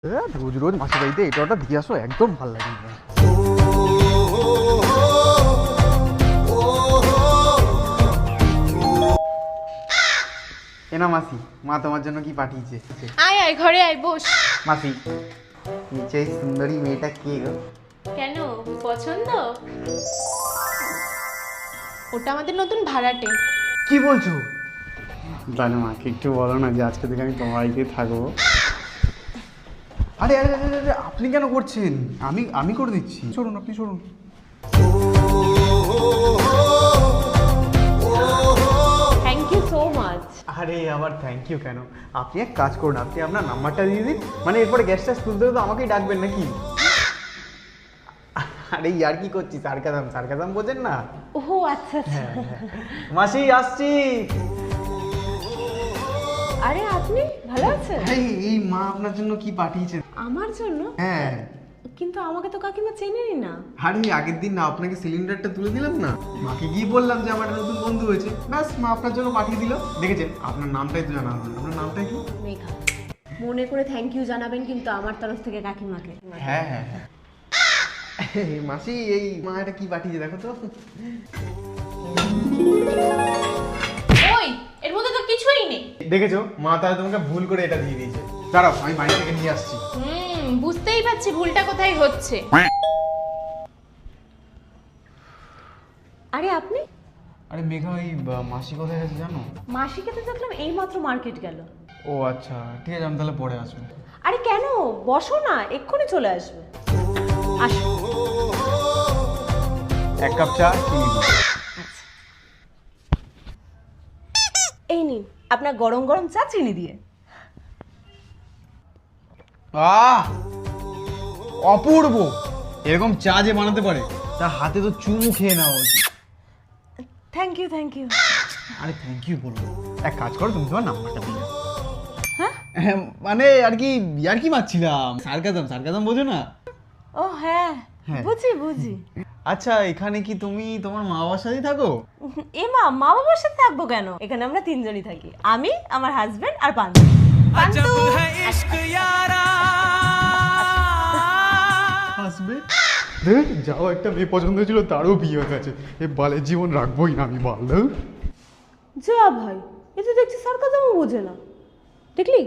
রোজ রোজ মাসির বাড়িতে এটা ওটা দিয়ে আসো, একদম ভালো লাগে না। এনা মাসি, মা তোমার জন্য কি পাঠিয়েছে? আয় আয় ঘরে আয়, বস। মাসি, নিচে এই সুন্দরী মেয়েটা কে গো? কেন, পছন্দ? ওটা আমাদের নতুন ভাড়াটে। কি বলছো? জানো মাকে একটু বলো না যে আজকে থেকে আমি তোমার বাড়িতে থাকবো। আরে আরে আরে আরে, আপনি কেন করছেন? আমি করে দিচ্ছি, সরুন, আপনি সরুন। Thank you so much. আরে আবার থ্যাংক ইউ কেন? আপনি এক কাজ করুন, আপনি আপনার নাম্বারটা দিয়ে দিন, মানে এরপরে গ্যাস ট্যাস তুলতে তো আমাকেই ডাকবেন নাকি? আরে ইয়ার কি করছি, সার্কাজাম বোঝেন না? ও আচ্ছা আচ্ছা। মাসি আসছি। আরে আপনি ভালো আছেন? এই মা আপনার জন্য কি পাঠিয়েছেন? আমার জন্য? হ্যাঁ। কিন্তু আমাকে তো কাকিমা চেনেনি না। আরে আগের দিন না আপনাকে সিলিন্ডারটা তুলে দিলাম না, মাকে গিয়ে বললাম যে আমার একটা নতুন বন্ধু হয়েছে, ব্যাস মা আপনার জন্য পাঠিয়ে দিল। দেখেছেন, আপনার নামটাই তো জানা হলো না। আপনার নামটা কি? মেঘা। মনে করে থ্যাংক ইউ জানাবেন কিন্তু আমার তরফ থেকে কাকিমাকে। হ্যাঁ হ্যাঁ হ্যাঁ। মাসি, এই মা এটা কি পাঠিয়েছে দেখো তো। ওই, এর মধ্যে তো কিছুই নেই। দেখেছো, মা তাহলে তোমাকে ভুল করে এটা দিয়ে দিয়েছে। দাঁড়াও, আমি বাড়ি থেকে নিয়ে আসছি। বুঝতেই পারছি ভুলটা কোথায় হচ্ছে। আরে আপনি? আরে মেঘা, ওই মাসি কোথায় গেছে জানো? মাসিকে তো দেখলাম এইমাত্র মার্কেট গেল। ও আচ্ছা, ঠিক আছে, আমি তাহলে পরে আসবো। আরে কেন, বসো না, এক্ষুনি চলে আসবে। আসো। এক কাপ চা, চিনি দিন। এই নিন আপনার গরম গরম চা চিনি দিয়ে। আহ, অপূর্ব! এরকম চা যে বানাতে পারে তার হাতে তো চুমু খেয়ে নেওয়া উচিত। Thank you thank you. আরে থ্যাংক ইউ বলবো, এক কাজ করো, তুমি তোমার নাম্বারটা দিলে। হ্যাঁ মানে আর কি মারছিলাম, সার্কাজাম বোঝো না? ও হ্যাঁ হ্যাঁ। বুঝি। আচ্ছা, এখানে কি তুমি তোমার মা বাবার সাথেই থাকো? মা বাবার সাথে থাকবো কেন, এখানে আমরা তিনজনই থাকি, আমি, আমার হাজবেন্ড আর পান্তু। আসবে দেখ, যাও, একটা মেয়ে পছন্দ ছিল, তারও বিয়ে হয়ে গেছে। এ বালের জীবন রাখবোই না আমি, বাল। যা ভাই, এ তো দেখছি সার্কাজামও বোঝে না, দেখলি?